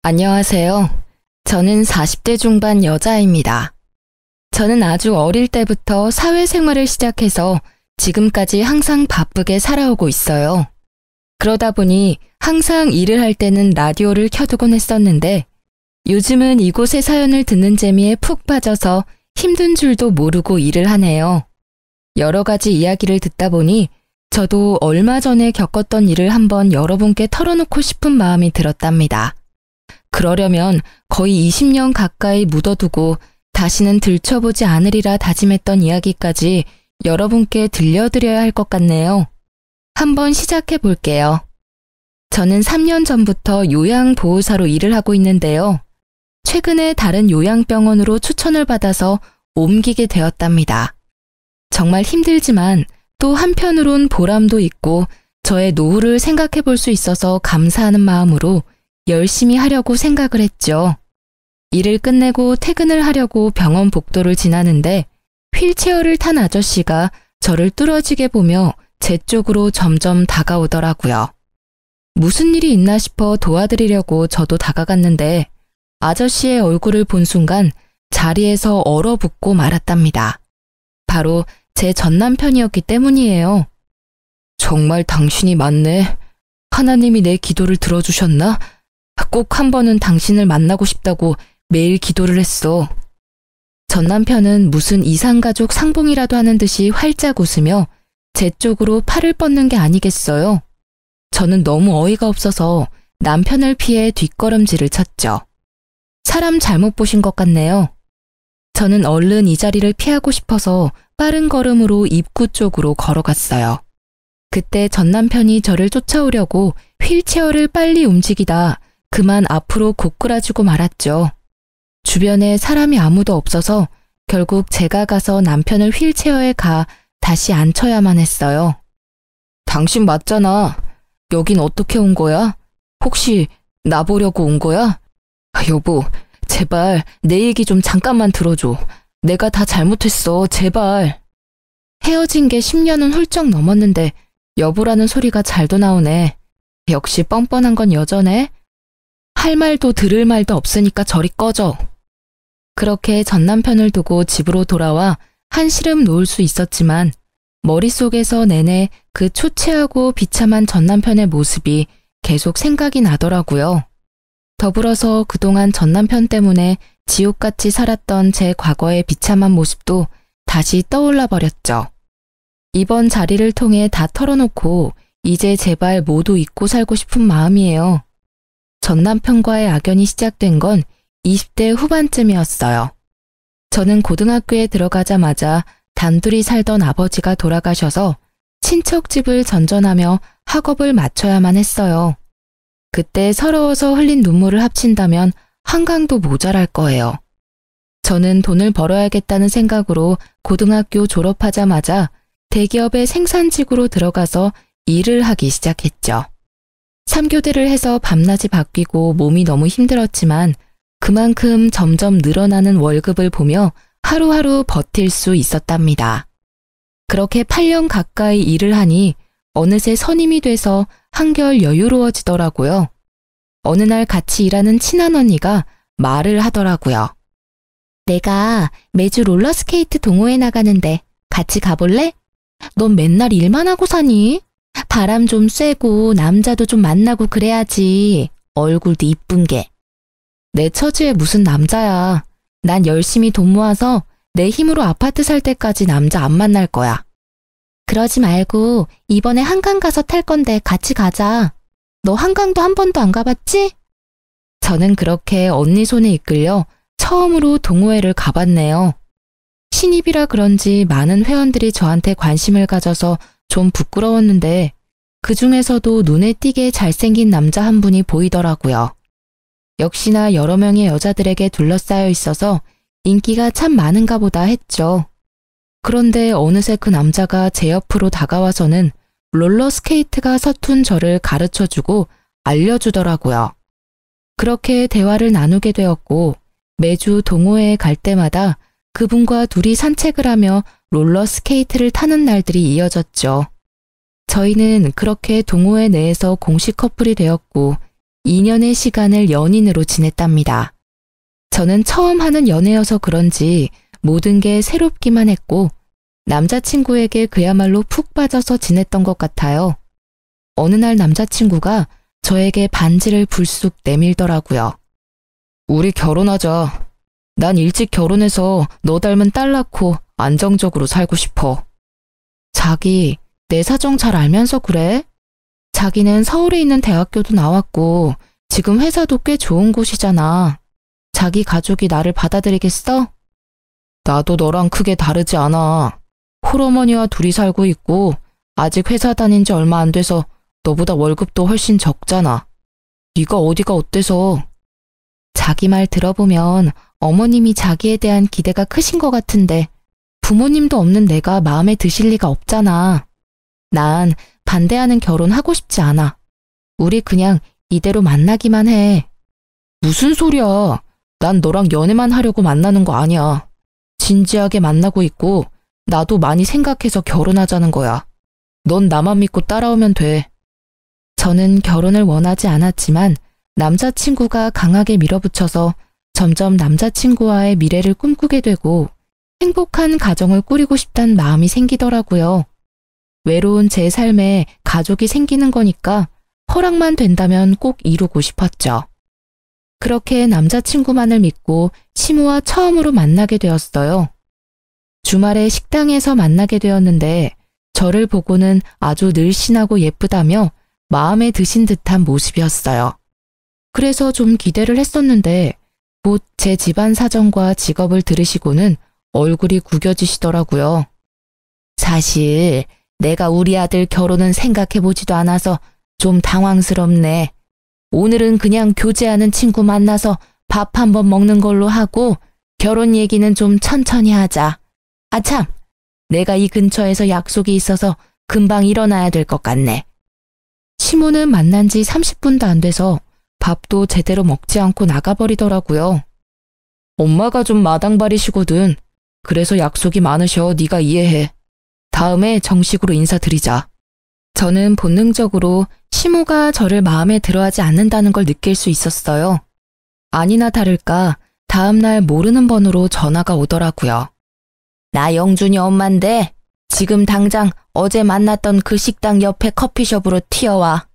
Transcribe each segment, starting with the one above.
안녕하세요. 저는 40대 중반 여자입니다. 저는 아주 어릴 때부터 사회생활을 시작해서 지금까지 항상 바쁘게 살아오고 있어요. 그러다 보니 항상 일을 할 때는 라디오를 켜두곤 했었는데 요즘은 이곳의 사연을 듣는 재미에 푹 빠져서 힘든 줄도 모르고 일을 하네요. 여러 가지 이야기를 듣다 보니 저도 얼마 전에 겪었던 일을 한번 여러분께 털어놓고 싶은 마음이 들었답니다. 그러려면 거의 20년 가까이 묻어두고 다시는 들춰보지 않으리라 다짐했던 이야기까지 여러분께 들려드려야 할 것 같네요. 한번 시작해 볼게요. 저는 3년 전부터 요양보호사로 일을 하고 있는데요. 최근에 다른 요양병원으로 추천을 받아서 옮기게 되었답니다. 정말 힘들지만 또 한편으론 보람도 있고 저의 노후를 생각해 볼 수 있어서 감사하는 마음으로 열심히 하려고 생각을 했죠. 일을 끝내고 퇴근을 하려고 병원 복도를 지나는데 휠체어를 탄 아저씨가 저를 뚫어지게 보며 제 쪽으로 점점 다가오더라고요. 무슨 일이 있나 싶어 도와드리려고 저도 다가갔는데 아저씨의 얼굴을 본 순간 자리에서 얼어붙고 말았답니다. 바로 제 전남편이었기 때문이에요. 정말 당신이 맞네. 하나님이 내 기도를 들어주셨나? 꼭 한 번은 당신을 만나고 싶다고 매일 기도를 했어. 전 남편은 무슨 이상가족 상봉이라도 하는 듯이 활짝 웃으며 제 쪽으로 팔을 뻗는 게 아니겠어요. 저는 너무 어이가 없어서 남편을 피해 뒷걸음질을 쳤죠. 사람 잘못 보신 것 같네요. 저는 얼른 이 자리를 피하고 싶어서 빠른 걸음으로 입구 쪽으로 걸어갔어요. 그때 전 남편이 저를 쫓아오려고 휠체어를 빨리 움직이다 그만 앞으로 고꾸라지고 말았죠. 주변에 사람이 아무도 없어서 결국 제가 가서 남편을 휠체어에 가 다시 앉혀야만 했어요. 당신 맞잖아. 여긴 어떻게 온 거야? 혹시 나 보려고 온 거야? 여보, 제발 내 얘기 좀 잠깐만 들어줘. 내가 다 잘못했어, 제발. 헤어진 게 10년은 훌쩍 넘었는데 여보라는 소리가 잘도 나오네. 역시 뻔뻔한 건 여전해. 할 말도 들을 말도 없으니까 저리 꺼져. 그렇게 전 남편을 두고 집으로 돌아와 한시름 놓을 수 있었지만 머릿속에서 내내 그 초췌하고 비참한 전 남편의 모습이 계속 생각이 나더라고요. 더불어서 그동안 전 남편 때문에 지옥같이 살았던 제 과거의 비참한 모습도 다시 떠올라 버렸죠. 이번 자리를 통해 다 털어놓고 이제 제발 모두 잊고 살고 싶은 마음이에요. 전 남편과의 악연이 시작된 건 20대 후반쯤이었어요. 저는 고등학교에 들어가자마자 단둘이 살던 아버지가 돌아가셔서 친척 집을 전전하며 학업을 마쳐야만 했어요. 그때 서러워서 흘린 눈물을 합친다면 한강도 모자랄 거예요. 저는 돈을 벌어야겠다는 생각으로 고등학교 졸업하자마자 대기업의 생산직으로 들어가서 일을 하기 시작했죠. 3교대를 해서 밤낮이 바뀌고 몸이 너무 힘들었지만 그만큼 점점 늘어나는 월급을 보며 하루하루 버틸 수 있었답니다. 그렇게 8년 가까이 일을 하니 어느새 선임이 돼서 한결 여유로워지더라고요. 어느 날 같이 일하는 친한 언니가 말을 하더라고요. 내가 매주 롤러스케이트 동호회 나가는데 같이 가볼래? 넌 맨날 일만 하고 사니? 바람 좀 쐬고 남자도 좀 만나고 그래야지. 얼굴도 이쁜 게. 내 처지에 무슨 남자야. 난 열심히 돈 모아서 내 힘으로 아파트 살 때까지 남자 안 만날 거야. 그러지 말고 이번에 한강 가서 탈 건데 같이 가자. 너 한강도 한 번도 안 가봤지? 저는 그렇게 언니 손에 이끌려 처음으로 동호회를 가봤네요. 신입이라 그런지 많은 회원들이 저한테 관심을 가져서 좀 부끄러웠는데 그 중에서도 눈에 띄게 잘생긴 남자 한 분이 보이더라고요. 역시나 여러 명의 여자들에게 둘러싸여 있어서 인기가 참 많은가 보다 했죠. 그런데 어느새 그 남자가 제 옆으로 다가와서는 롤러스케이트가 서툰 저를 가르쳐주고 알려주더라고요. 그렇게 대화를 나누게 되었고 매주 동호회에 갈 때마다 그분과 둘이 산책을 하며 롤러스케이트를 타는 날들이 이어졌죠. 저희는 그렇게 동호회 내에서 공식 커플이 되었고 2년의 시간을 연인으로 지냈답니다. 저는 처음 하는 연애여서 그런지 모든 게 새롭기만 했고 남자친구에게 그야말로 푹 빠져서 지냈던 것 같아요. 어느 날 남자친구가 저에게 반지를 불쑥 내밀더라고요. 우리 결혼하자. 난 일찍 결혼해서 너 닮은 딸 낳고 안정적으로 살고 싶어. 자기, 내 사정 잘 알면서 그래? 자기는 서울에 있는 대학교도 나왔고 지금 회사도 꽤 좋은 곳이잖아. 자기 가족이 나를 받아들이겠어? 나도 너랑 크게 다르지 않아. 홀어머니와 둘이 살고 있고 아직 회사 다닌 지 얼마 안 돼서 너보다 월급도 훨씬 적잖아. 네가 어디가 어때서? 자기 말 들어보면 어머님이 자기에 대한 기대가 크신 것 같은데 부모님도 없는 내가 마음에 드실 리가 없잖아. 난 반대하는 결혼 하고 싶지 않아. 우리 그냥 이대로 만나기만 해. 무슨 소리야. 난 너랑 연애만 하려고 만나는 거 아니야. 진지하게 만나고 있고 나도 많이 생각해서 결혼하자는 거야. 넌 나만 믿고 따라오면 돼. 저는 결혼을 원하지 않았지만 남자친구가 강하게 밀어붙여서 점점 남자친구와의 미래를 꿈꾸게 되고 행복한 가정을 꾸리고 싶다는 마음이 생기더라고요. 외로운 제 삶에 가족이 생기는 거니까 허락만 된다면 꼭 이루고 싶었죠. 그렇게 남자친구만을 믿고 시무와 처음으로 만나게 되었어요. 주말에 식당에서 만나게 되었는데 저를 보고는 아주 늘씬하고 예쁘다며 마음에 드신 듯한 모습이었어요. 그래서 좀 기대를 했었는데 곧 제 집안 사정과 직업을 들으시고는 얼굴이 구겨지시더라고요. 사실 내가 우리 아들 결혼은 생각해보지도 않아서 좀 당황스럽네. 오늘은 그냥 교제하는 친구 만나서 밥 한번 먹는 걸로 하고 결혼 얘기는 좀 천천히 하자. 아참, 내가 이 근처에서 약속이 있어서 금방 일어나야 될 것 같네. 시모는 만난 지 30분도 안 돼서 밥도 제대로 먹지 않고 나가버리더라고요. 엄마가 좀 마당발이시거든. 그래서 약속이 많으셔. 네가 이해해. 다음에 정식으로 인사드리자. 저는 본능적으로 시모가 저를 마음에 들어하지 않는다는 걸 느낄 수 있었어요. 아니나 다를까 다음날 모르는 번호로 전화가 오더라고요. 나 영준이 엄마인데 지금 당장 어제 만났던 그 식당 옆에 커피숍으로 튀어와.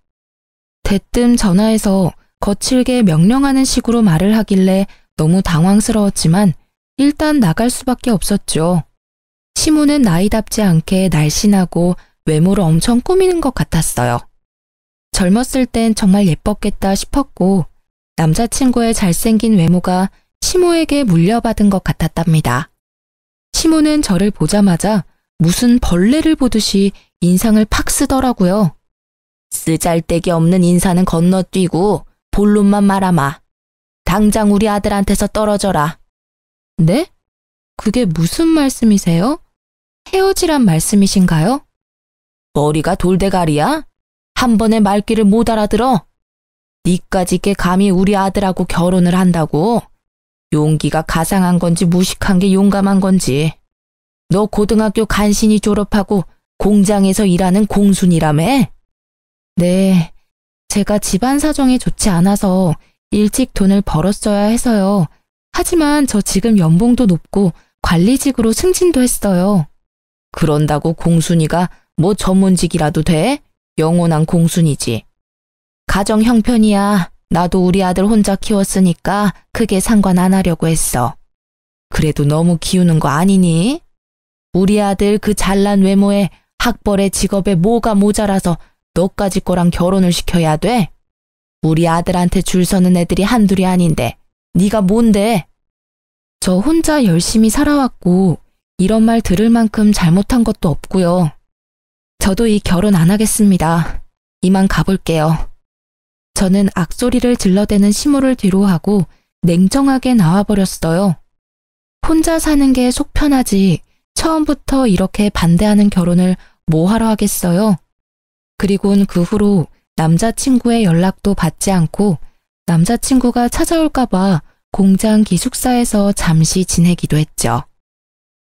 대뜸 전화해서 거칠게 명령하는 식으로 말을 하길래 너무 당황스러웠지만 일단 나갈 수밖에 없었죠. 시모는 나이답지 않게 날씬하고 외모를 엄청 꾸미는 것 같았어요. 젊었을 땐 정말 예뻤겠다 싶었고 남자친구의 잘생긴 외모가 시모에게 물려받은 것 같았답니다. 시모는 저를 보자마자 무슨 벌레를 보듯이 인상을 팍 쓰더라고요. 쓰잘데기 없는 인사는 건너뛰고 본론만 말아마. 당장 우리 아들한테서 떨어져라. 네? 그게 무슨 말씀이세요? 헤어지란 말씀이신가요? 머리가 돌대가리야? 한 번에 말귀를 못 알아들어? 니까지 게 감히 우리 아들하고 결혼을 한다고? 용기가 가상한 건지 무식한 게 용감한 건지. 너 고등학교 간신히 졸업하고 공장에서 일하는 공순이라며? 네, 제가 집안 사정이 좋지 않아서 일찍 돈을 벌었어야 해서요. 하지만 저 지금 연봉도 높고 관리직으로 승진도 했어요. 그런다고 공순이가 뭐 전문직이라도 돼? 영원한 공순이지. 가정 형편이야. 나도 우리 아들 혼자 키웠으니까 크게 상관 안 하려고 했어. 그래도 너무 키우는 거 아니니? 우리 아들 그 잘난 외모에 학벌에 직업에 뭐가 모자라서 너까지 거랑 결혼을 시켜야 돼? 우리 아들한테 줄 서는 애들이 한둘이 아닌데 네가 뭔데? 저 혼자 열심히 살아왔고 이런 말 들을 만큼 잘못한 것도 없고요. 저도 이 결혼 안 하겠습니다. 이만 가볼게요. 저는 악소리를 질러대는 시모를 뒤로하고 냉정하게 나와버렸어요. 혼자 사는 게 속 편하지 처음부터 이렇게 반대하는 결혼을 뭐하러 하겠어요. 그리곤 그 후로 남자친구의 연락도 받지 않고 남자친구가 찾아올까봐 공장 기숙사에서 잠시 지내기도 했죠.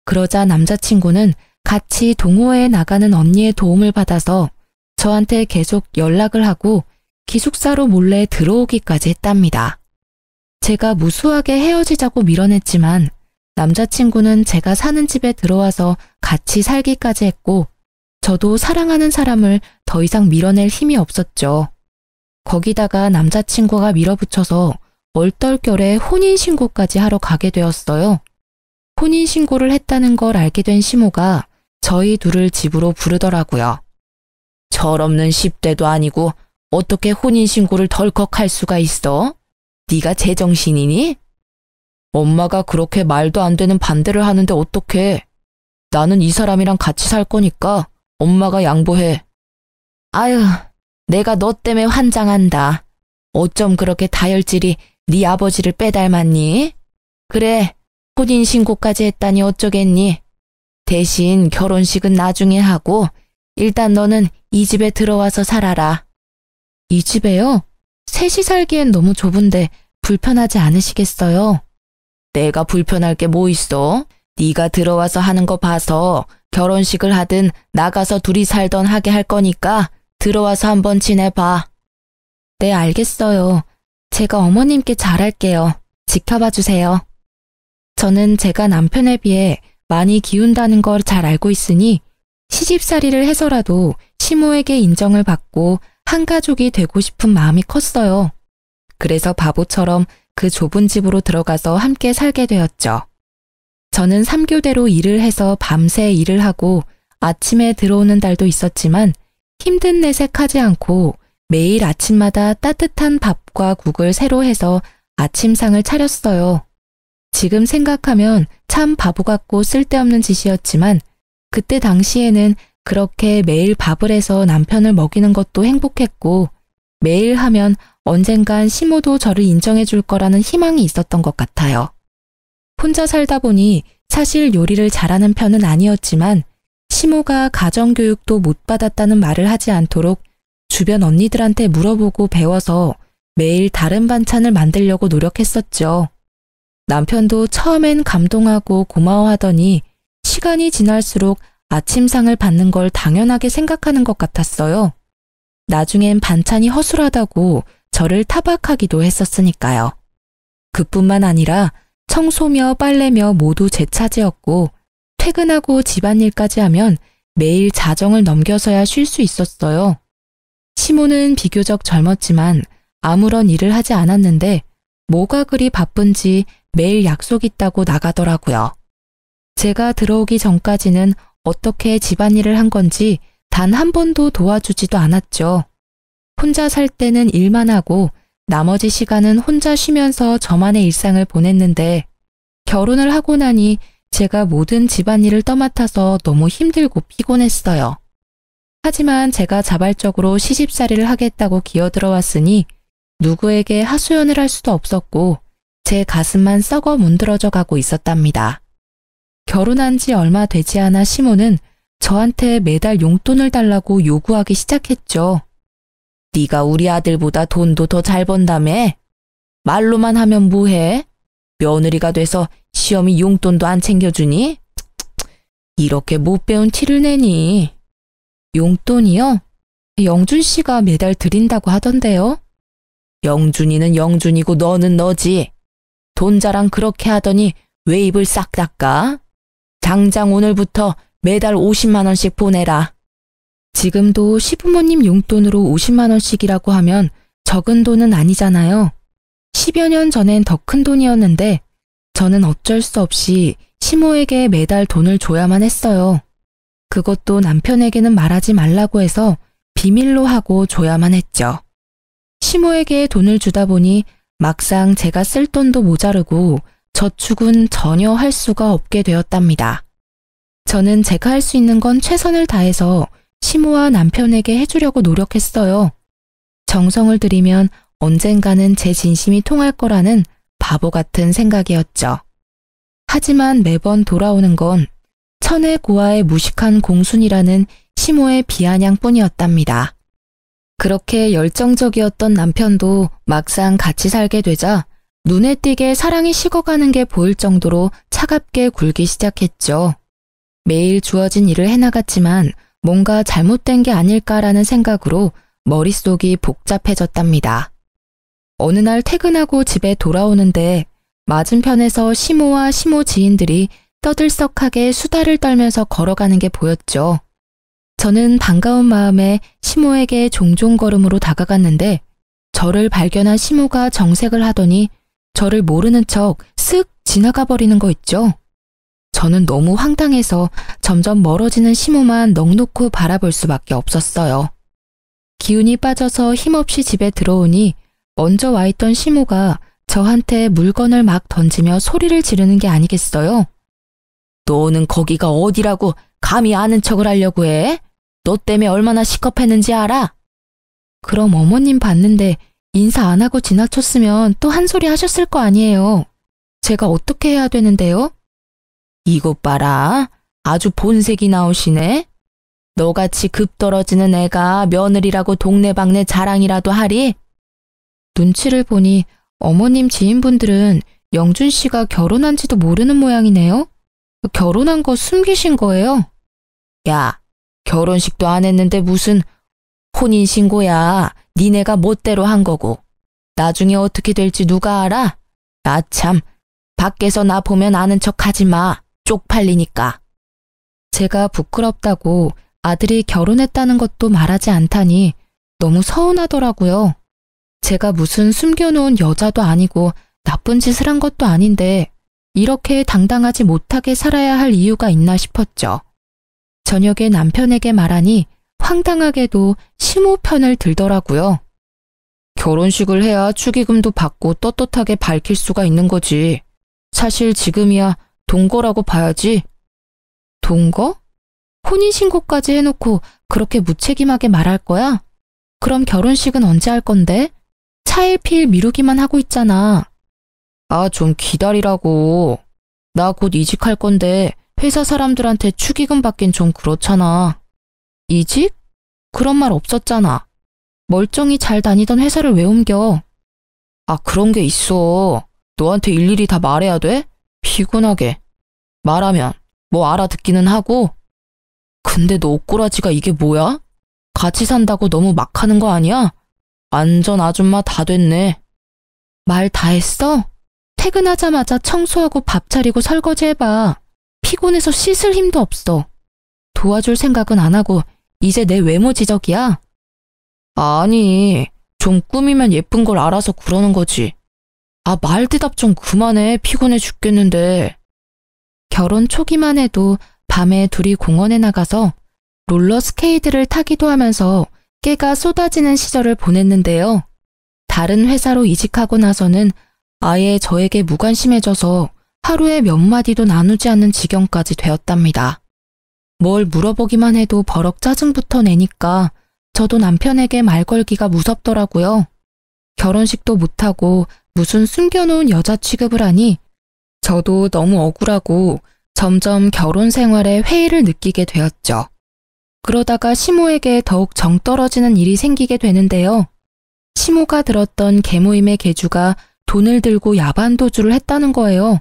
그러자 남자친구는 같이 동호회에 나가는 언니의 도움을 받아서 저한테 계속 연락을 하고 기숙사로 몰래 들어오기까지 했답니다. 제가 무수하게 헤어지자고 밀어냈지만 남자친구는 제가 사는 집에 들어와서 같이 살기까지 했고 저도 사랑하는 사람을 더 이상 밀어낼 힘이 없었죠. 거기다가 남자친구가 밀어붙여서 얼떨결에 혼인신고까지 하러 가게 되었어요. 혼인신고를 했다는 걸 알게 된 시모가 저희 둘을 집으로 부르더라고요. 철없는 10대도 아니고 어떻게 혼인신고를 덜컥 할 수가 있어? 네가 제정신이니? 엄마가 그렇게 말도 안 되는 반대를 하는데 어떡해? 나는 이 사람이랑 같이 살 거니까 엄마가 양보해. 아유, 내가 너 때문에 환장한다. 어쩜 그렇게 다혈질이 네 아버지를 빼닮았니? 그래, 혼인신고까지 했다니 어쩌겠니? 대신 결혼식은 나중에 하고 일단 너는 이 집에 들어와서 살아라. 이 집에요? 셋이 살기엔 너무 좁은데 불편하지 않으시겠어요? 내가 불편할 게 뭐 있어? 네가 들어와서 하는 거 봐서 결혼식을 하든 나가서 둘이 살던 하게 할 거니까 들어와서 한번 지내봐. 네, 알겠어요. 제가 어머님께 잘할게요. 지켜봐 주세요. 저는 제가 남편에 비해 많이 기운다는 걸 잘 알고 있으니 시집살이를 해서라도 시모에게 인정을 받고 한 가족이 되고 싶은 마음이 컸어요. 그래서 바보처럼 그 좁은 집으로 들어가서 함께 살게 되었죠. 저는 3교대로 일을 해서 밤새 일을 하고 아침에 들어오는 달도 있었지만 힘든 내색하지 않고 매일 아침마다 따뜻한 밥과 국을 새로 해서 아침상을 차렸어요. 지금 생각하면 참 바보 같고 쓸데없는 짓이었지만 그때 당시에는 그렇게 매일 밥을 해서 남편을 먹이는 것도 행복했고 매일 하면 언젠간 시모도 저를 인정해 줄 거라는 희망이 있었던 것 같아요. 혼자 살다 보니 사실 요리를 잘하는 편은 아니었지만 시모가 가정교육도 못 받았다는 말을 하지 않도록 주변 언니들한테 물어보고 배워서 매일 다른 반찬을 만들려고 노력했었죠. 남편도 처음엔 감동하고 고마워하더니 시간이 지날수록 아침상을 받는 걸 당연하게 생각하는 것 같았어요. 나중엔 반찬이 허술하다고 저를 타박하기도 했었으니까요. 그뿐만 아니라 청소며 빨래며 모두 제 차지였고 퇴근하고 집안일까지 하면 매일 자정을 넘겨서야 쉴 수 있었어요. 시모는 비교적 젊었지만 아무런 일을 하지 않았는데 뭐가 그리 바쁜지 매일 약속 있다고 나가더라고요. 제가 들어오기 전까지는 어떻게 집안일을 한 건지 단 한 번도 도와주지도 않았죠. 혼자 살 때는 일만 하고 나머지 시간은 혼자 쉬면서 저만의 일상을 보냈는데 결혼을 하고 나니 제가 모든 집안일을 떠맡아서 너무 힘들고 피곤했어요. 하지만 제가 자발적으로 시집살이를 하겠다고 기어들어왔으니 누구에게 하소연을 할 수도 없었고 제 가슴만 썩어 문드러져 가고 있었답니다. 결혼한 지 얼마 되지 않아 시모는 저한테 매달 용돈을 달라고 요구하기 시작했죠. 네가 우리 아들보다 돈도 더 잘 번다며? 말로만 하면 뭐해? 며느리가 돼서 시어미 용돈도 안 챙겨주니? 이렇게 못 배운 티를 내니? 용돈이요? 영준 씨가 매달 드린다고 하던데요. 영준이는 영준이고 너는 너지. 돈 자랑 그렇게 하더니 왜 입을 싹 닦아? 당장 오늘부터 매달 50만 원씩 보내라. 지금도 시부모님 용돈으로 50만 원씩이라고 하면 적은 돈은 아니잖아요. 10여 년 전엔 더 큰 돈이었는데 저는 어쩔 수 없이 시모에게 매달 돈을 줘야만 했어요. 그것도 남편에게는 말하지 말라고 해서 비밀로 하고 줘야만 했죠. 시모에게 돈을 주다 보니 막상 제가 쓸 돈도 모자르고 저축은 전혀 할 수가 없게 되었답니다. 저는 제가 할 수 있는 건 최선을 다해서 시모와 남편에게 해주려고 노력했어요. 정성을 들이면 언젠가는 제 진심이 통할 거라는 바보 같은 생각이었죠. 하지만 매번 돌아오는 건 천의 고아의 무식한 공순이라는 시모의 비아냥뿐이었답니다. 그렇게 열정적이었던 남편도 막상 같이 살게 되자 눈에 띄게 사랑이 식어가는 게 보일 정도로 차갑게 굴기 시작했죠. 매일 주어진 일을 해나갔지만 뭔가 잘못된 게 아닐까라는 생각으로 머릿속이 복잡해졌답니다. 어느 날 퇴근하고 집에 돌아오는데 맞은편에서 시모와 시모 지인들이 떠들썩하게 수다를 떨면서 걸어가는 게 보였죠. 저는 반가운 마음에 시모에게 종종 걸음으로 다가갔는데 저를 발견한 시모가 정색을 하더니 저를 모르는 척 쓱 지나가 버리는 거 있죠. 저는 너무 황당해서 점점 멀어지는 시모만 넋놓고 바라볼 수밖에 없었어요. 기운이 빠져서 힘없이 집에 들어오니 먼저 와 있던 시모가 저한테 물건을 막 던지며 소리를 지르는 게 아니겠어요? 너는 거기가 어디라고 감히 아는 척을 하려고 해? 너 때문에 얼마나 시겁했는지 알아? 그럼 어머님 봤는데 인사 안 하고 지나쳤으면 또 한 소리 하셨을 거 아니에요. 제가 어떻게 해야 되는데요? 이것 봐라. 아주 본색이 나오시네. 너같이 급 떨어지는 애가 며느리라고 동네방네 자랑이라도 하리? 눈치를 보니 어머님 지인분들은 영준 씨가 결혼한지도 모르는 모양이네요. 결혼한 거 숨기신 거예요? 야, 결혼식도 안 했는데 무슨 혼인신고야. 니네가 멋대로 한 거고. 나중에 어떻게 될지 누가 알아? 아 참, 밖에서 나 보면 아는 척 하지 마. 쪽팔리니까. 제가 부끄럽다고 아들이 결혼했다는 것도 말하지 않다니 너무 서운하더라고요. 제가 무슨 숨겨놓은 여자도 아니고 나쁜 짓을 한 것도 아닌데 이렇게 당당하지 못하게 살아야 할 이유가 있나 싶었죠. 저녁에 남편에게 말하니 황당하게도 시모 편을 들더라고요. 결혼식을 해야 축의금도 받고 떳떳하게 밝힐 수가 있는 거지. 사실 지금이야 동거라고 봐야지. 동거? 혼인신고까지 해놓고 그렇게 무책임하게 말할 거야? 그럼 결혼식은 언제 할 건데? 차일피일 미루기만 하고 있잖아. 아, 좀 기다리라고. 나 곧 이직할 건데 회사 사람들한테 축의금 받긴 좀 그렇잖아. 이직? 그런 말 없었잖아. 멀쩡히 잘 다니던 회사를 왜 옮겨? 아, 그런 게 있어. 너한테 일일이 다 말해야 돼? 피곤하게. 말하면 뭐 알아듣기는 하고. 근데 너 옷꼬라지가 이게 뭐야? 같이 산다고 너무 막 하는 거 아니야? 완전 아줌마 다 됐네. 말 다 했어? 퇴근하자마자 청소하고 밥 차리고 설거지 해봐. 피곤해서 씻을 힘도 없어. 도와줄 생각은 안 하고 이제 내 외모 지적이야? 아니, 좀 꾸미면 예쁜 걸 알아서 그러는 거지. 아, 말 대답 좀 그만해. 피곤해 죽겠는데. 결혼 초기만 해도 밤에 둘이 공원에 나가서 롤러스케이트를 타기도 하면서 깨가 쏟아지는 시절을 보냈는데요. 다른 회사로 이직하고 나서는 아예 저에게 무관심해져서 하루에 몇 마디도 나누지 않는 지경까지 되었답니다. 뭘 물어보기만 해도 버럭 짜증부터 내니까 저도 남편에게 말 걸기가 무섭더라고요. 결혼식도 못하고 무슨 숨겨놓은 여자 취급을 하니 저도 너무 억울하고 점점 결혼 생활에 회의를 느끼게 되었죠. 그러다가 시모에게 더욱 정 떨어지는 일이 생기게 되는데요. 시모가 들었던 개모임의 계주가 돈을 들고 야반도주를 했다는 거예요.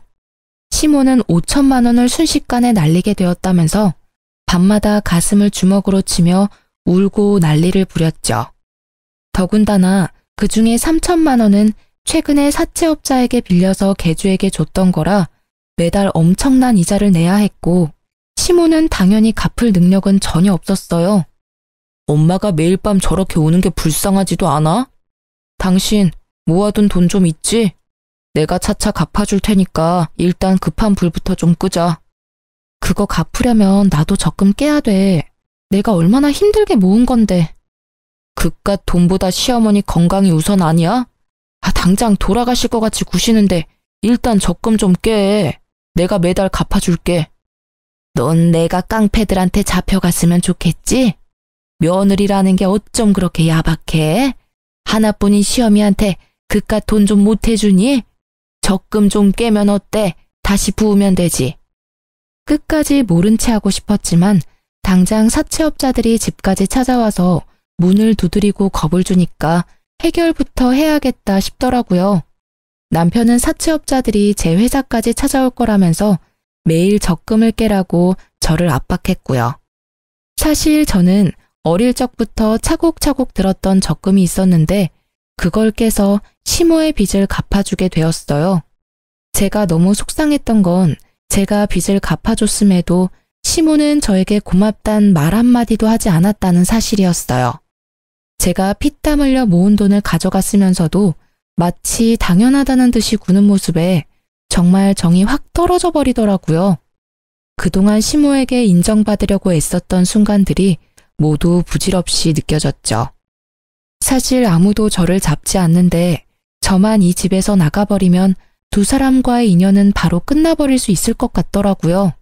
시모는 5천만 원을 순식간에 날리게 되었다면서 밤마다 가슴을 주먹으로 치며 울고 난리를 부렸죠. 더군다나 그 중에 3천만 원은 최근에 사채업자에게 빌려서 계주에게 줬던 거라 매달 엄청난 이자를 내야 했고 시모는 당연히 갚을 능력은 전혀 없었어요. 엄마가 매일 밤 저렇게 우는 게 불쌍하지도 않아? 당신 모아둔 돈 좀 있지? 내가 차차 갚아줄 테니까 일단 급한 불부터 좀 끄자. 그거 갚으려면 나도 적금 깨야 돼. 내가 얼마나 힘들게 모은 건데. 그깟 돈보다 시어머니 건강이 우선 아니야? 아, 당장 돌아가실 것 같이 구시는데 일단 적금 좀 깨. 내가 매달 갚아줄게. 넌 내가 깡패들한테 잡혀갔으면 좋겠지? 며느리라는 게 어쩜 그렇게 야박해? 하나뿐인 시어미한테 그깟 돈 좀 못 해주니? 적금 좀 깨면 어때? 다시 부으면 되지. 끝까지 모른 채 하고 싶었지만 당장 사채업자들이 집까지 찾아와서 문을 두드리고 겁을 주니까 해결부터 해야겠다 싶더라고요. 남편은 사채업자들이 제 회사까지 찾아올 거라면서 매일 적금을 깨라고 저를 압박했고요. 사실 저는 어릴 적부터 차곡차곡 들었던 적금이 있었는데 그걸 깨서 시모의 빚을 갚아주게 되었어요. 제가 너무 속상했던 건 제가 빚을 갚아줬음에도 시모는 저에게 고맙단 말 한마디도 하지 않았다는 사실이었어요. 제가 피땀 흘려 모은 돈을 가져갔으면서도 마치 당연하다는 듯이 구는 모습에 정말 정이 확 떨어져 버리더라고요. 그동안 시모에게 인정받으려고 애썼던 순간들이 모두 부질없이 느껴졌죠. 사실 아무도 저를 잡지 않는데 저만 이 집에서 나가버리면 두 사람과의 인연은 바로 끝나버릴 수 있을 것 같더라고요.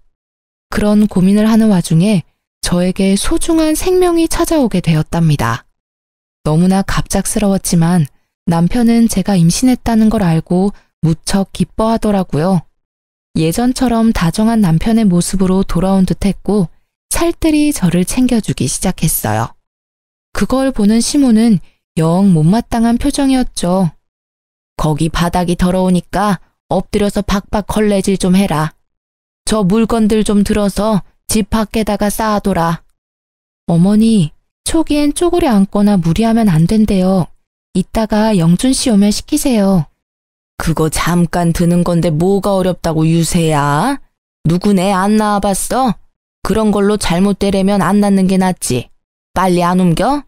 그런 고민을 하는 와중에 저에게 소중한 생명이 찾아오게 되었답니다. 너무나 갑작스러웠지만 남편은 제가 임신했다는 걸 알고 무척 기뻐하더라고요. 예전처럼 다정한 남편의 모습으로 돌아온 듯했고 살뜰히 저를 챙겨주기 시작했어요. 그걸 보는 시모는 영 못마땅한 표정이었죠. 거기 바닥이 더러우니까 엎드려서 박박 걸레질 좀 해라. 저 물건들 좀 들어서 집 밖에다가 쌓아둬라. 어머니, 초기엔 쪼그려 앉거나 무리하면 안 된대요. 이따가 영준 씨 오면 시키세요. 그거 잠깐 드는 건데 뭐가 어렵다고 유세야? 누구네 안 낳아봤어? 그런 걸로 잘못되려면 안 낳는 게 낫지. 빨리 안 옮겨?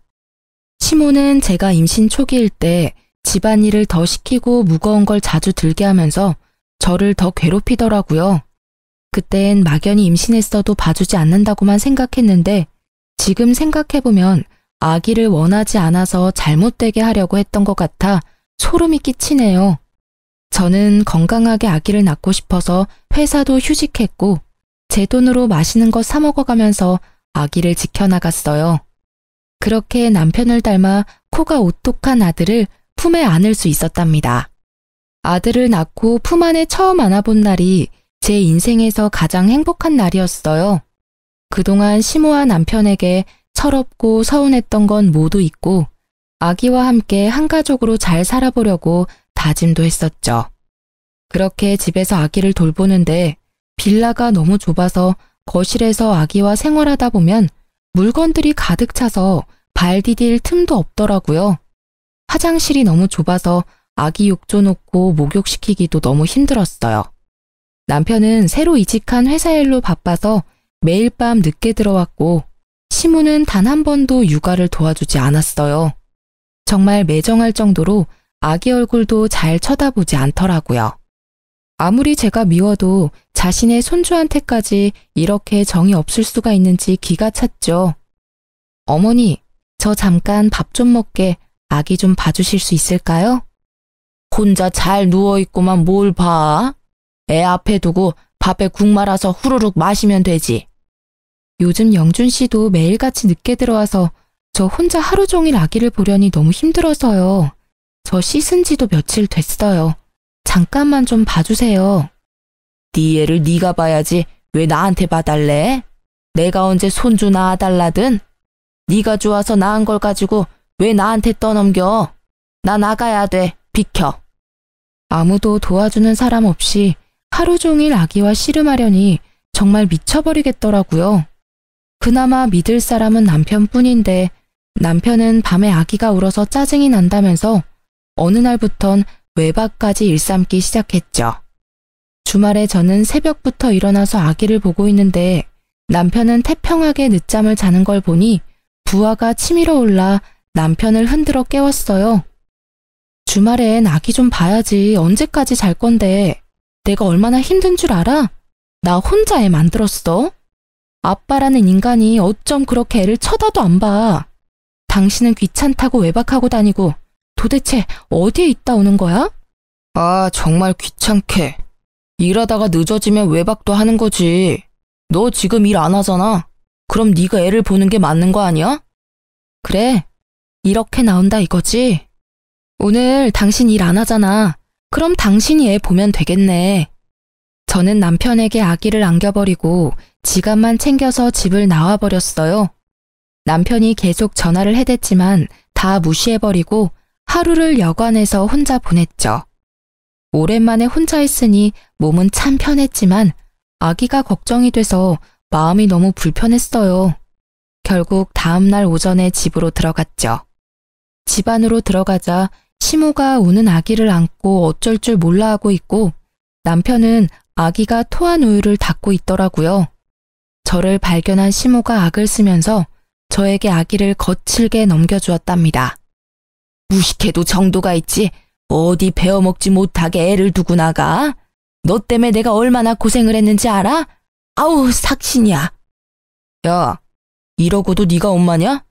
시모는 제가 임신 초기일 때 집안일을 더 시키고 무거운 걸 자주 들게 하면서 저를 더 괴롭히더라고요. 그땐 막연히 임신했어도 봐주지 않는다고만 생각했는데 지금 생각해보면 아기를 원하지 않아서 잘못되게 하려고 했던 것 같아 소름이 끼치네요. 저는 건강하게 아기를 낳고 싶어서 회사도 휴직했고 제 돈으로 맛있는 거 사 먹어가면서 아기를 지켜나갔어요. 그렇게 남편을 닮아 코가 오똑한 아들을 품에 안을 수 있었답니다. 아들을 낳고 품 안에 처음 안아본 날이 제 인생에서 가장 행복한 날이었어요. 그동안 시모와 남편에게 철없고 서운했던 건 모두 잊고 아기와 함께 한 가족으로 잘 살아보려고 다짐도 했었죠. 그렇게 집에서 아기를 돌보는데 빌라가 너무 좁아서 거실에서 아기와 생활하다 보면 물건들이 가득 차서 발 디딜 틈도 없더라고요. 화장실이 너무 좁아서 아기 욕조 놓고 목욕시키기도 너무 힘들었어요. 남편은 새로 이직한 회사 일로 바빠서 매일 밤 늦게 들어왔고 시모는 단 한 번도 육아를 도와주지 않았어요. 정말 매정할 정도로 아기 얼굴도 잘 쳐다보지 않더라고요. 아무리 제가 미워도 자신의 손주한테까지 이렇게 정이 없을 수가 있는지 기가 찼죠. 어머니, 저 잠깐 밥 좀 먹게 아기 좀 봐주실 수 있을까요? 혼자 잘 누워있고만 뭘 봐? 애 앞에 두고 밥에 국 말아서 후루룩 마시면 되지. 요즘 영준 씨도 매일같이 늦게 들어와서 저 혼자 하루 종일 아기를 보려니 너무 힘들어서요. 저 씻은 지도 며칠 됐어요. 잠깐만 좀 봐주세요. 네 애를 네가 봐야지 왜 나한테 봐달래? 내가 언제 손주 낳아달라든? 네가 좋아서 낳은 걸 가지고 왜 나한테 떠넘겨? 나 나가야 돼. 비켜. 아무도 도와주는 사람 없이 하루 종일 아기와 씨름하려니 정말 미쳐버리겠더라고요. 그나마 믿을 사람은 남편뿐인데 남편은 밤에 아기가 울어서 짜증이 난다면서 어느 날부턴 외박까지 일삼기 시작했죠. 주말에 저는 새벽부터 일어나서 아기를 보고 있는데 남편은 태평하게 늦잠을 자는 걸 보니 부하가 치밀어 올라 남편을 흔들어 깨웠어요. 주말엔 아기 좀 봐야지 언제까지 잘 건데 내가 얼마나 힘든 줄 알아? 나 혼자 애 만들었어. 아빠라는 인간이 어쩜 그렇게 애를 쳐다도 안 봐. 당신은 귀찮다고 외박하고 다니고 도대체 어디에 있다 오는 거야? 아, 정말 귀찮게. 일하다가 늦어지면 외박도 하는 거지. 너 지금 일 안 하잖아. 그럼 네가 애를 보는 게 맞는 거 아니야? 그래, 이렇게 나온다 이거지. 오늘 당신 일 안 하잖아. 그럼 당신이 애 보면 되겠네. 저는 남편에게 아기를 안겨버리고 지갑만 챙겨서 집을 나와버렸어요. 남편이 계속 전화를 해댔지만 다 무시해버리고 하루를 여관에서 혼자 보냈죠. 오랜만에 혼자 있으니 몸은 참 편했지만 아기가 걱정이 돼서 마음이 너무 불편했어요. 결국 다음날 오전에 집으로 들어갔죠. 집 안으로 들어가자 시모가 우는 아기를 안고 어쩔 줄 몰라 하고 있고 남편은 아기가 토한 우유를 닦고 있더라고요. 저를 발견한 시모가 악을 쓰면서 저에게 아기를 거칠게 넘겨주었답니다. 무식해도 정도가 있지. 어디 베어먹지 못하게 애를 두고 나가? 너 때문에 내가 얼마나 고생을 했는지 알아? 아우 삭신이야. 야, 이러고도 네가 엄마냐?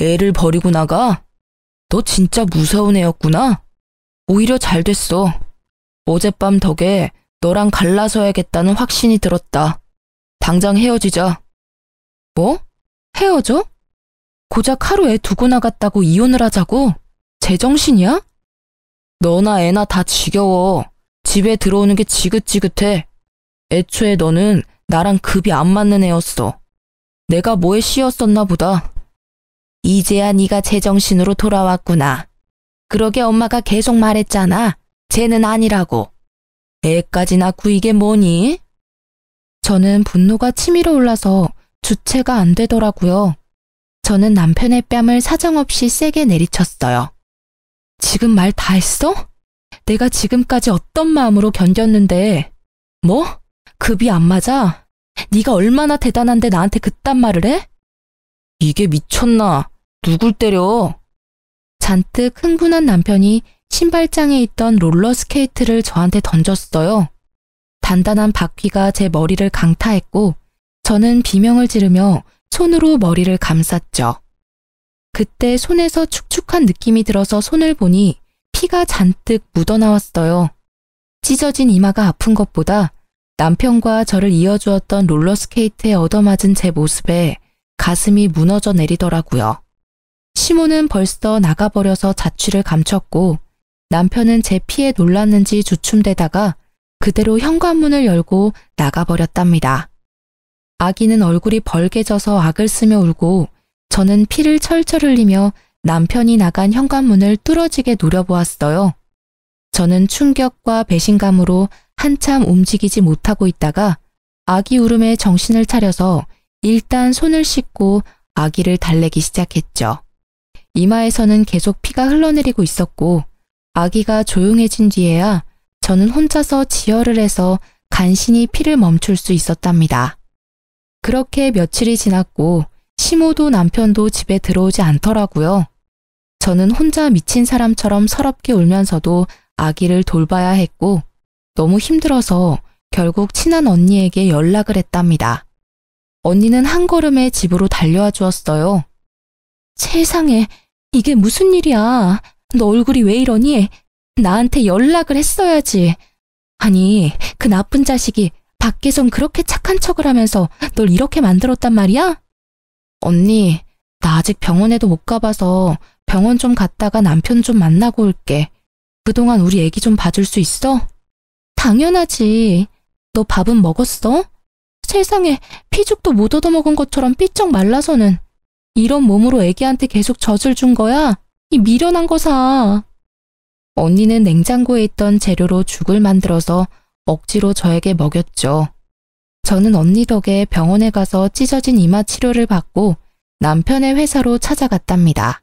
애를 버리고 나가? 너 진짜 무서운 애였구나. 오히려 잘 됐어. 어젯밤 덕에 너랑 갈라서야겠다는 확신이 들었다. 당장 헤어지자. 뭐? 헤어져? 고작 하루 애 두고 나갔다고 이혼을 하자고? 제정신이야? 너나 애나 다 지겨워. 집에 들어오는 게 지긋지긋해. 애초에 너는 나랑 급이 안 맞는 애였어. 내가 뭐에 씌었었나 보다. 이제야 네가 제정신으로 돌아왔구나. 그러게 엄마가 계속 말했잖아. 쟤는 아니라고. 애까지 낳고 이게 뭐니? 저는 분노가 치밀어 올라서 주체가 안 되더라고요. 저는 남편의 뺨을 사정없이 세게 내리쳤어요. 지금 말 다 했어? 내가 지금까지 어떤 마음으로 견뎠는데. 뭐? 급이 안 맞아? 네가 얼마나 대단한데 나한테 그딴 말을 해? 이게 미쳤나? 누굴 때려? 잔뜩 흥분한 남편이 신발장에 있던 롤러스케이트를 저한테 던졌어요. 단단한 바퀴가 제 머리를 강타했고 저는 비명을 지르며 손으로 머리를 감쌌죠. 그때 손에서 축축한 느낌이 들어서 손을 보니 피가 잔뜩 묻어나왔어요. 찢어진 이마가 아픈 것보다 남편과 저를 이어주었던 롤러스케이트에 얻어맞은 제 모습에 가슴이 무너져 내리더라고요. 시모는 벌써 나가버려서 자취를 감췄고 남편은 제 피에 놀랐는지 주춤대다가 그대로 현관문을 열고 나가버렸답니다. 아기는 얼굴이 벌개져서 악을 쓰며 울고 저는 피를 철철 흘리며 남편이 나간 현관문을 뚫어지게 노려보았어요. 저는 충격과 배신감으로 한참 움직이지 못하고 있다가 아기 울음에 정신을 차려서 일단 손을 씻고 아기를 달래기 시작했죠. 이마에서는 계속 피가 흘러내리고 있었고 아기가 조용해진 뒤에야 저는 혼자서 지혈을 해서 간신히 피를 멈출 수 있었답니다. 그렇게 며칠이 지났고 시모도 남편도 집에 들어오지 않더라고요. 저는 혼자 미친 사람처럼 서럽게 울면서도 아기를 돌봐야 했고 너무 힘들어서 결국 친한 언니에게 연락을 했답니다. 언니는 한 걸음에 집으로 달려와 주었어요. 세상에, 이게 무슨 일이야. 너 얼굴이 왜 이러니? 나한테 연락을 했어야지. 아니, 그 나쁜 자식이 밖에선 그렇게 착한 척을 하면서 널 이렇게 만들었단 말이야? 언니, 나 아직 병원에도 못 가봐서 병원 좀 갔다가 남편 좀 만나고 올게. 그동안 우리 애기 좀 봐줄 수 있어? 당연하지. 너 밥은 먹었어? 세상에, 피죽도 못 얻어먹은 것처럼 삐쩍 말라서는. 이런 몸으로 애기한테 계속 젖을 준 거야? 이 미련한 거사. 언니는 냉장고에 있던 재료로 죽을 만들어서 억지로 저에게 먹였죠. 저는 언니 덕에 병원에 가서 찢어진 이마 치료를 받고 남편의 회사로 찾아갔답니다.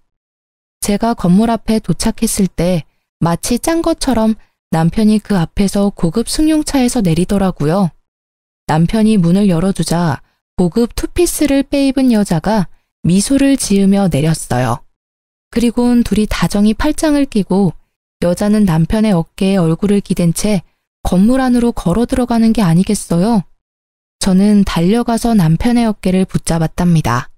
제가 건물 앞에 도착했을 때 마치 짠 것처럼 남편이 그 앞에서 고급 승용차에서 내리더라고요. 남편이 문을 열어주자 고급 투피스를 빼입은 여자가 미소를 지으며 내렸어요. 그리고는 둘이 다정히 팔짱을 끼고 여자는 남편의 어깨에 얼굴을 기댄 채 건물 안으로 걸어 들어가는 게 아니겠어요? 저는 달려가서 남편의 어깨를 붙잡았답니다.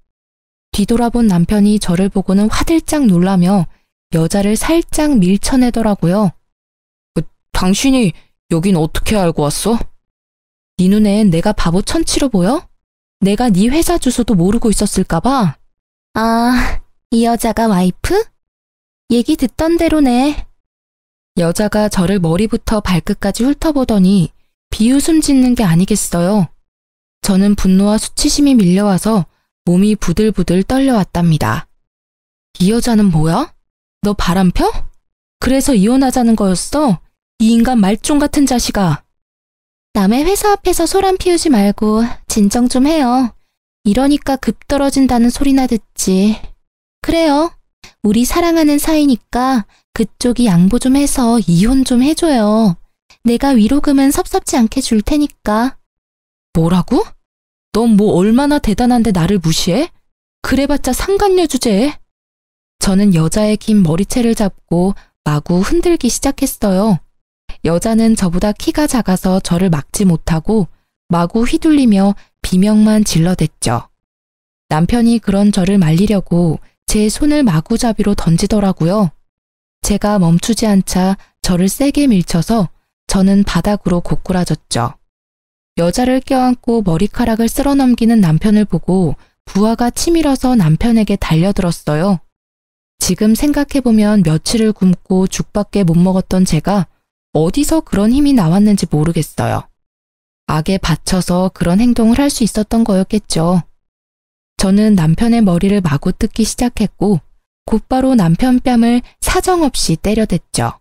뒤돌아본 남편이 저를 보고는 화들짝 놀라며 여자를 살짝 밀쳐내더라고요. 당신이 여긴 어떻게 알고 왔어? 네 눈엔 내가 바보 천치로 보여? 내가 네 회사 주소도 모르고 있었을까봐. 아, 이 여자가 와이프? 얘기 듣던 대로네. 여자가 저를 머리부터 발끝까지 훑어보더니 비웃음 짓는 게 아니겠어요. 저는 분노와 수치심이 밀려와서 몸이 부들부들 떨려왔답니다. 이 여자는 뭐야? 너 바람 펴? 그래서 이혼하자는 거였어? 이 인간 말종 같은 자식아. 남의 회사 앞에서 소란 피우지 말고 진정 좀 해요. 이러니까 급 떨어진다는 소리나 듣지. 그래요. 우리 사랑하는 사이니까 그쪽이 양보 좀 해서 이혼 좀 해줘요. 내가 위로금은 섭섭지 않게 줄 테니까. 뭐라고? 넌 뭐 얼마나 대단한데 나를 무시해? 그래봤자 상간녀 주제에. 저는 여자의 긴 머리채를 잡고 마구 흔들기 시작했어요. 여자는 저보다 키가 작아서 저를 막지 못하고 마구 휘둘리며 비명만 질러댔죠. 남편이 그런 저를 말리려고 제 손을 마구잡이로 던지더라고요. 제가 멈추지 않자 저를 세게 밀쳐서 저는 바닥으로 고꾸라졌죠. 여자를 껴안고 머리카락을 쓸어넘기는 남편을 보고 부하가 치밀어서 남편에게 달려들었어요. 지금 생각해보면 며칠을 굶고 죽밖에 못 먹었던 제가 어디서 그런 힘이 나왔는지 모르겠어요. 악에 받쳐서 그런 행동을 할 수 있었던 거였겠죠. 저는 남편의 머리를 마구 뜯기 시작했고 곧바로 남편 뺨을 사정없이 때려댔죠.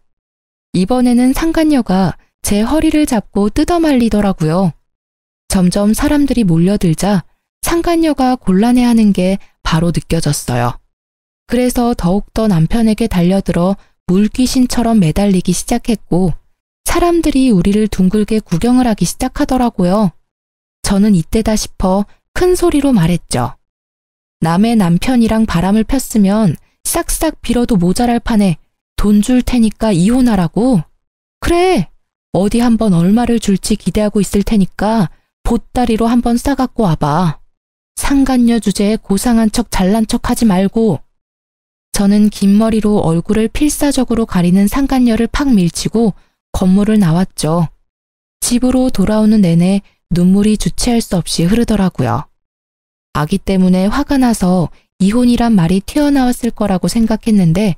이번에는 상간녀가 제 허리를 잡고 뜯어말리더라고요. 점점 사람들이 몰려들자 상간녀가 곤란해하는 게 바로 느껴졌어요. 그래서 더욱더 남편에게 달려들어 물귀신처럼 매달리기 시작했고 사람들이 우리를 둥글게 구경을 하기 시작하더라고요. 저는 이때다 싶어 큰 소리로 말했죠. 남의 남편이랑 바람을 폈으면 싹싹 빌어도 모자랄 판에 돈 줄 테니까 이혼하라고? 그래, 어디 한번 얼마를 줄지 기대하고 있을 테니까 보따리로 한번 싸갖고 와봐. 상간녀 주제에 고상한 척 잘난 척 하지 말고. 저는 긴 머리로 얼굴을 필사적으로 가리는 상간녀를 팍 밀치고 건물을 나왔죠. 집으로 돌아오는 내내 눈물이 주체할 수 없이 흐르더라고요. 아기 때문에 화가 나서 이혼이란 말이 튀어나왔을 거라고 생각했는데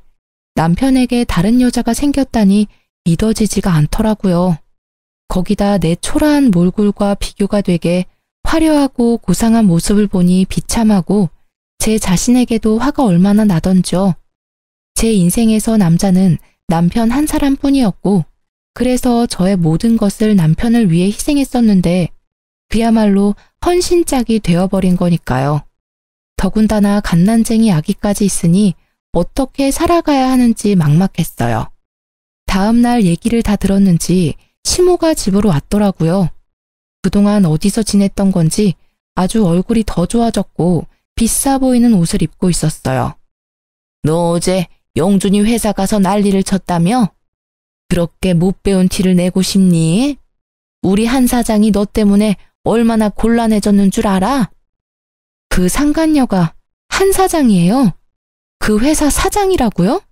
남편에게 다른 여자가 생겼다니 믿어지지가 않더라고요. 거기다 내 초라한 몰골과 비교가 되게 화려하고 고상한 모습을 보니 비참하고 제 자신에게도 화가 얼마나 나던지요. 제 인생에서 남자는 남편 한 사람뿐이었고 그래서 저의 모든 것을 남편을 위해 희생했었는데 그야말로 헌신짝이 되어버린 거니까요. 더군다나 갓난쟁이 아기까지 있으니 어떻게 살아가야 하는지 막막했어요. 다음 날 얘기를 다 들었는지 시모가 집으로 왔더라고요. 그동안 어디서 지냈던 건지 아주 얼굴이 더 좋아졌고 비싸 보이는 옷을 입고 있었어요. 너 어제 영준이 회사 가서 난리를 쳤다며? 그렇게 못 배운 티를 내고 싶니? 우리 한 사장이 너 때문에 얼마나 곤란해졌는 줄 알아? 그 상간녀가 한 사장이에요? 그 회사 사장이라고요?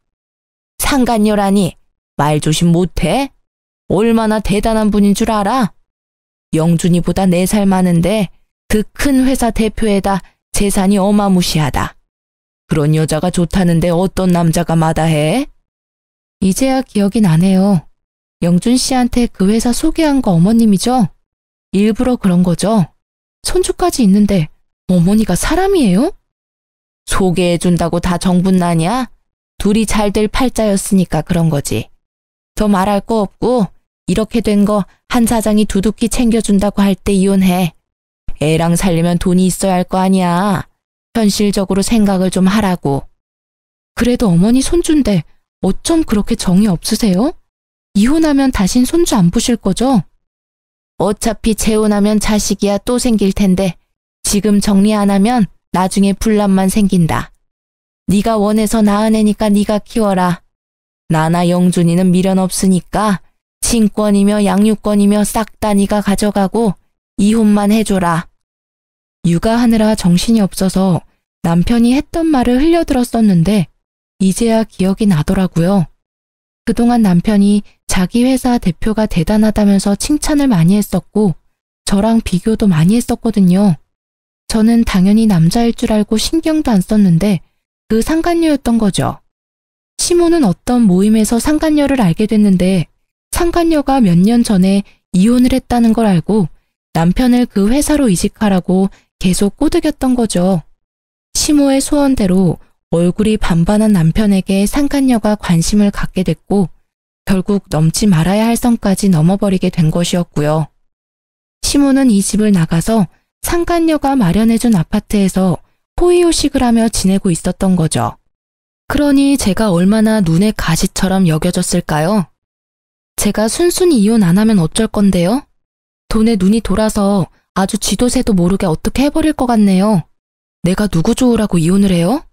상간녀라니 말 조심 못해? 얼마나 대단한 분인 줄 알아? 영준이보다 4살 많은데 그 큰 회사 대표에다 재산이 어마무시하다. 그런 여자가 좋다는데 어떤 남자가 마다해? 이제야 기억이 나네요. 영준 씨한테 그 회사 소개한 거 어머님이죠? 일부러 그런 거죠? 손주까지 있는데 어머니가 사람이에요? 소개해준다고 다 정분나냐? 둘이 잘 될 팔자였으니까 그런 거지. 더 말할 거 없고 이렇게 된 거 한 사장이 두둑히 챙겨준다고 할 때 이혼해. 애랑 살려면 돈이 있어야 할 거 아니야. 현실적으로 생각을 좀 하라고. 그래도 어머니 손주인데 어쩜 그렇게 정이 없으세요? 이혼하면 다신 손주 안 보실 거죠? 어차피 재혼하면 자식이야 또 생길 텐데 지금 정리 안 하면 나중에 분란만 생긴다. 네가 원해서 낳은 애니까 네가 키워라. 나나 영준이는 미련 없으니까 친권이며 양육권이며 싹 다 네가 가져가고 이혼만 해줘라. 육아하느라 정신이 없어서 남편이 했던 말을 흘려들었었는데 이제야 기억이 나더라고요. 그동안 남편이 자기 회사 대표가 대단하다면서 칭찬을 많이 했었고 저랑 비교도 많이 했었거든요. 저는 당연히 남자일 줄 알고 신경도 안 썼는데 그 상간녀였던 거죠. 시모는 어떤 모임에서 상간녀를 알게 됐는데 상간녀가 몇 년 전에 이혼을 했다는 걸 알고 남편을 그 회사로 이직하라고 계속 꼬드겼던 거죠. 시모의 소원대로 얼굴이 반반한 남편에게 상간녀가 관심을 갖게 됐고 결국 넘지 말아야 할 선까지 넘어버리게 된 것이었고요. 시모는 이 집을 나가서 상간녀가 마련해준 아파트에서 호의호식을 하며 지내고 있었던 거죠. 그러니 제가 얼마나 눈의 가시처럼 여겨졌을까요? 제가 순순히 이혼 안 하면 어쩔 건데요? 돈에 눈이 돌아서 아주 쥐도 새도 모르게 어떻게 해버릴 것 같네요. 내가 누구 좋으라고 이혼을 해요?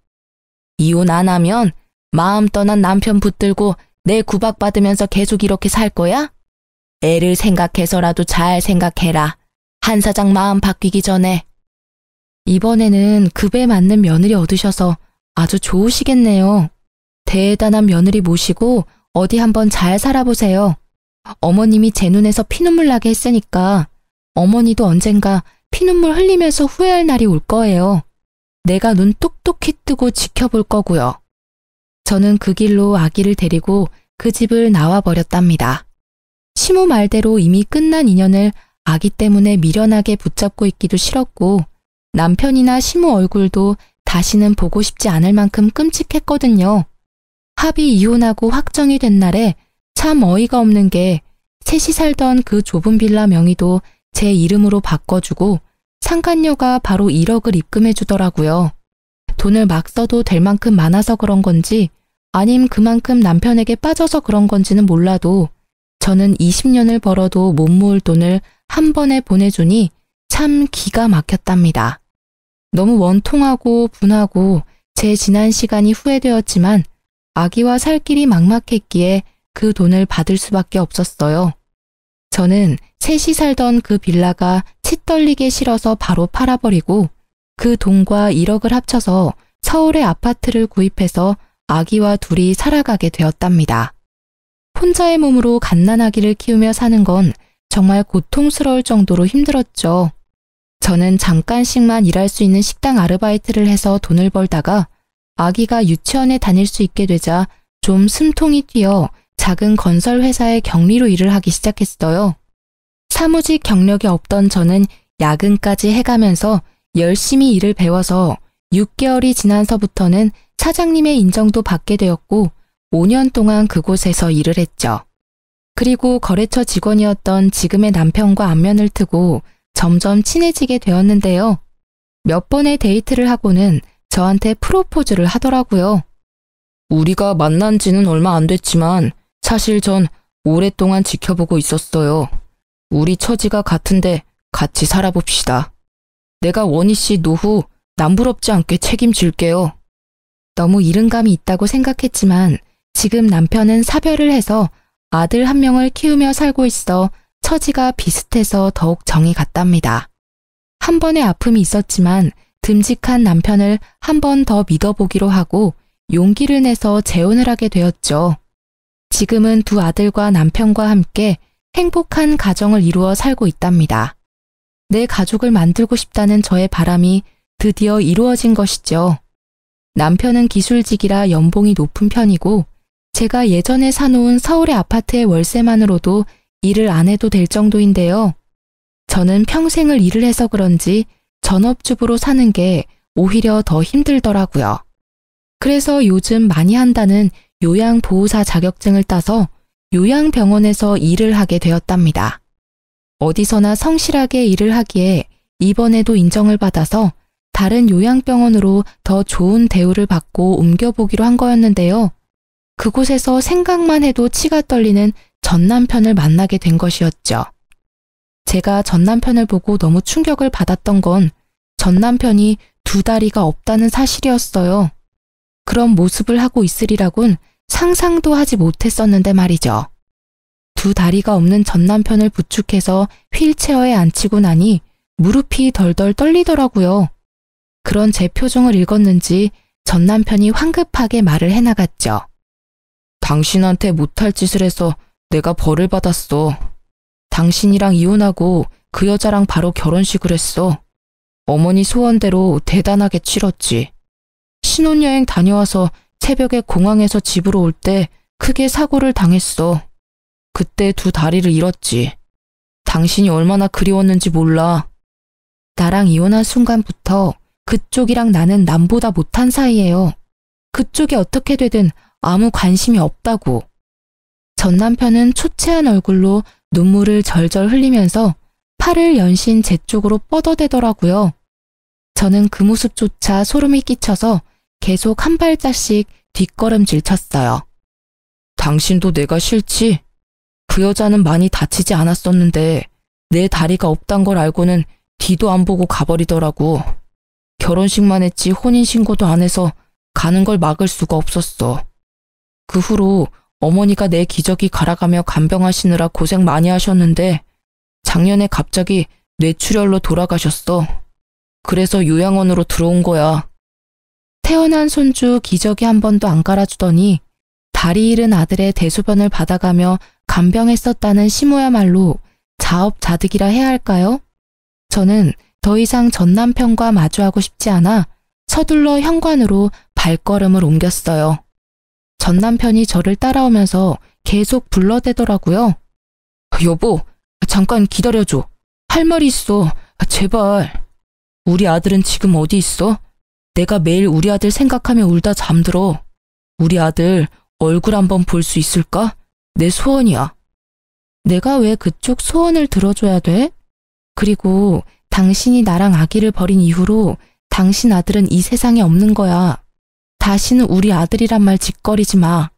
이혼 안 하면 마음 떠난 남편 붙들고 내 구박받으면서 계속 이렇게 살 거야? 애를 생각해서라도 잘 생각해라. 한 사장 마음 바뀌기 전에. 이번에는 급에 맞는 며느리 얻으셔서 아주 좋으시겠네요. 대단한 며느리 모시고 어디 한번 잘 살아보세요. 어머님이 제 눈에서 피눈물 나게 했으니까 어머니도 언젠가 피눈물 흘리면서 후회할 날이 올 거예요. 내가 눈 똑똑히 뜨고 지켜볼 거고요. 저는 그 길로 아기를 데리고 그 집을 나와버렸답니다. 시모 말대로 이미 끝난 인연을 아기 때문에 미련하게 붙잡고 있기도 싫었고 남편이나 시모 얼굴도 다시는 보고 싶지 않을 만큼 끔찍했거든요. 합의 이혼하고 확정이 된 날에 참 어이가 없는 게 셋이 살던 그 좁은 빌라 명의도 제 이름으로 바꿔주고 상간녀가 바로 1억을 입금해 주더라고요. 돈을 막 써도 될 만큼 많아서 그런 건지 아님 그만큼 남편에게 빠져서 그런 건지는 몰라도 저는 20년을 벌어도 못 모을 돈을 한 번에 보내주니 참 기가 막혔답니다. 너무 원통하고 분하고 제 지난 시간이 후회되었지만 아기와 살 길이 막막했기에 그 돈을 받을 수밖에 없었어요. 저는 셋이 살던 그 빌라가 치떨리게 싫어서 바로 팔아버리고 그 돈과 1억을 합쳐서 서울의 아파트를 구입해서 아기와 둘이 살아가게 되었답니다. 혼자의 몸으로 갓난아기를 키우며 사는 건 정말 고통스러울 정도로 힘들었죠. 저는 잠깐씩만 일할 수 있는 식당 아르바이트를 해서 돈을 벌다가 아기가 유치원에 다닐 수 있게 되자 좀 숨통이 튀어 작은 건설 회사의 경리로 일을 하기 시작했어요. 사무직 경력이 없던 저는 야근까지 해가면서 열심히 일을 배워서 6개월이 지나서부터는 사장님의 인정도 받게 되었고 5년 동안 그곳에서 일을 했죠. 그리고 거래처 직원이었던 지금의 남편과 안면을 트고 점점 친해지게 되었는데요. 몇 번의 데이트를 하고는 저한테 프로포즈를 하더라고요. 우리가 만난 지는 얼마 안 됐지만 사실 전 오랫동안 지켜보고 있었어요. 우리 처지가 같은데 같이 살아봅시다. 내가 원희 씨 노후 남부럽지 않게 책임질게요. 너무 이른감이 있다고 생각했지만 지금 남편은 사별을 해서 아들 한 명을 키우며 살고 있어 처지가 비슷해서 더욱 정이 갔답니다. 한 번의 아픔이 있었지만 듬직한 남편을 한 번 더 믿어보기로 하고 용기를 내서 재혼을 하게 되었죠. 지금은 두 아들과 남편과 함께 행복한 가정을 이루어 살고 있답니다. 내 가족을 만들고 싶다는 저의 바람이 드디어 이루어진 것이죠. 남편은 기술직이라 연봉이 높은 편이고 제가 예전에 사놓은 서울의 아파트의 월세만으로도 일을 안 해도 될 정도인데요. 저는 평생을 일을 해서 그런지 전업주부로 사는 게 오히려 더 힘들더라고요. 그래서 요즘 많이 한다는 요양보호사 자격증을 따서 요양병원에서 일을 하게 되었답니다. 어디서나 성실하게 일을 하기에 이번에도 인정을 받아서 다른 요양병원으로 더 좋은 대우를 받고 옮겨보기로 한 거였는데요. 그곳에서 생각만 해도 치가 떨리는 전 남편을 만나게 된 것이었죠. 제가 전 남편을 보고 너무 충격을 받았던 건 전 남편이 두 다리가 없다는 사실이었어요. 그런 모습을 하고 있으리라곤 상상도 하지 못했었는데 말이죠. 두 다리가 없는 전 남편을 부축해서 휠체어에 앉히고 나니 무릎이 덜덜 떨리더라고요. 그런 제 표정을 읽었는지 전 남편이 황급하게 말을 해나갔죠. 당신한테 못할 짓을 해서 내가 벌을 받았어. 당신이랑 이혼하고 그 여자랑 바로 결혼식을 했어. 어머니 소원대로 대단하게 치렀지. 신혼여행 다녀와서 새벽에 공항에서 집으로 올 때 크게 사고를 당했어. 그때 두 다리를 잃었지. 당신이 얼마나 그리웠는지 몰라. 나랑 이혼한 순간부터 그쪽이랑 나는 남보다 못한 사이예요. 그쪽이 어떻게 되든 아무 관심이 없다고. 전 남편은 초췌한 얼굴로 눈물을 절절 흘리면서 팔을 연신 제 쪽으로 뻗어대더라고요. 저는 그 모습조차 소름이 끼쳐서 계속 한 발짝씩 뒷걸음질 쳤어요. 당신도 내가 싫지? 그 여자는 많이 다치지 않았었는데 내 다리가 없단 걸 알고는 뒤도 안 보고 가버리더라고. 결혼식만 했지 혼인신고도 안 해서 가는 걸 막을 수가 없었어. 그 후로 어머니가 내 기저귀 갈아가며 간병하시느라 고생 많이 하셨는데 작년에 갑자기 뇌출혈로 돌아가셨어. 그래서 요양원으로 들어온 거야. 태어난 손주 기저귀 한 번도 안 갈아주더니 다리 잃은 아들의 대소변을 받아가며 간병했었다는 시모야말로 자업자득이라 해야 할까요? 저는 더 이상 전 남편과 마주하고 싶지 않아 서둘러 현관으로 발걸음을 옮겼어요. 전 남편이 저를 따라오면서 계속 불러대더라고요. 여보, 잠깐 기다려줘. 할 말이 있어. 제발. 우리 아들은 지금 어디 있어? 내가 매일 우리 아들 생각하며 울다 잠들어. 우리 아들 얼굴 한번 볼 수 있을까? 내 소원이야. 내가 왜 그쪽 소원을 들어줘야 돼? 그리고 당신이 나랑 아기를 버린 이후로 당신 아들은 이 세상에 없는 거야. 다시는 우리 아들이란 말 짓거리지 마.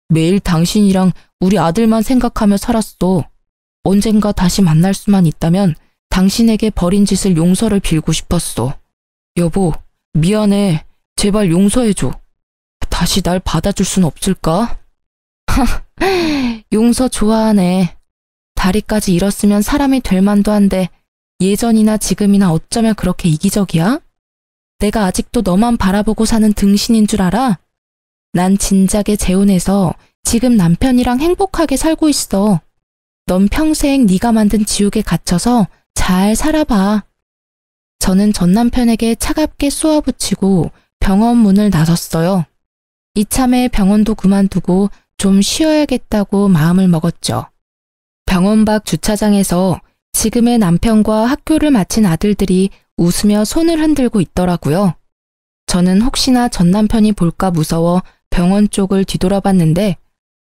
매일 당신이랑 우리 아들만 생각하며 살았어. 언젠가 다시 만날 수만 있다면 당신에게 벌인 짓을 용서를 빌고 싶었어. 여보, 미안해. 제발 용서해줘. 다시 날 받아줄 순 없을까? 용서 좋아하네. 다리까지 잃었으면 사람이 될 만도 한데 예전이나 지금이나 어쩌면 그렇게 이기적이야? 내가 아직도 너만 바라보고 사는 등신인 줄 알아? 난 진작에 재혼해서 지금 남편이랑 행복하게 살고 있어. 넌 평생 네가 만든 지옥에 갇혀서 잘 살아봐. 저는 전 남편에게 차갑게 쏘아붙이고 병원 문을 나섰어요. 이참에 병원도 그만두고 좀 쉬어야겠다고 마음을 먹었죠. 병원 밖 주차장에서 지금의 남편과 학교를 마친 아들들이 웃으며 손을 흔들고 있더라고요. 저는 혹시나 전 남편이 볼까 무서워 병원 쪽을 뒤돌아봤는데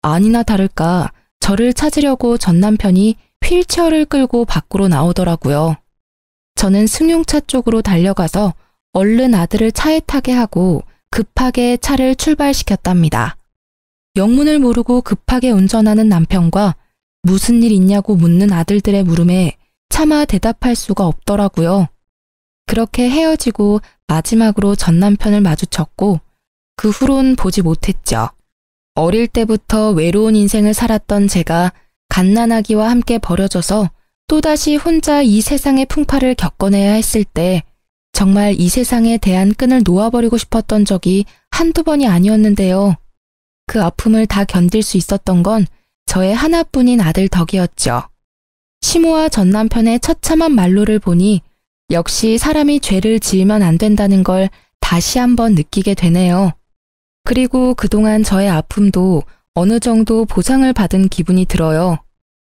아니나 다를까 저를 찾으려고 전 남편이 휠체어를 끌고 밖으로 나오더라고요. 저는 승용차 쪽으로 달려가서 얼른 아들을 차에 타게 하고 급하게 차를 출발시켰답니다. 영문을 모르고 급하게 운전하는 남편과 무슨 일 있냐고 묻는 아들들의 물음에 차마 대답할 수가 없더라고요. 그렇게 헤어지고 마지막으로 전 남편을 마주쳤고 그 후론 보지 못했죠. 어릴 때부터 외로운 인생을 살았던 제가 갓난아기와 함께 버려져서 또다시 혼자 이 세상의 풍파를 겪어내야 했을 때 정말 이 세상에 대한 끈을 놓아버리고 싶었던 적이 한두 번이 아니었는데요. 그 아픔을 다 견딜 수 있었던 건 저의 하나뿐인 아들 덕이었죠. 시모와 전 남편의 처참한 말로를 보니 역시 사람이 죄를 지으면 안 된다는 걸 다시 한번 느끼게 되네요. 그리고 그동안 저의 아픔도 어느 정도 보상을 받은 기분이 들어요.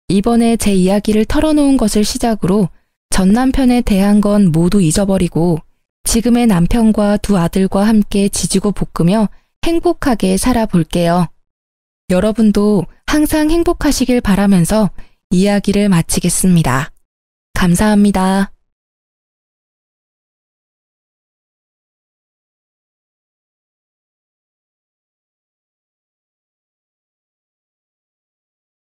이번에 제 이야기를 털어놓은 것을 시작으로 전 남편에 대한 건 모두 잊어버리고 지금의 남편과 두 아들과 함께 지지고 볶으며 행복하게 살아볼게요. 여러분도 항상 행복하시길 바라면서 이야기를 마치겠습니다. 감사합니다.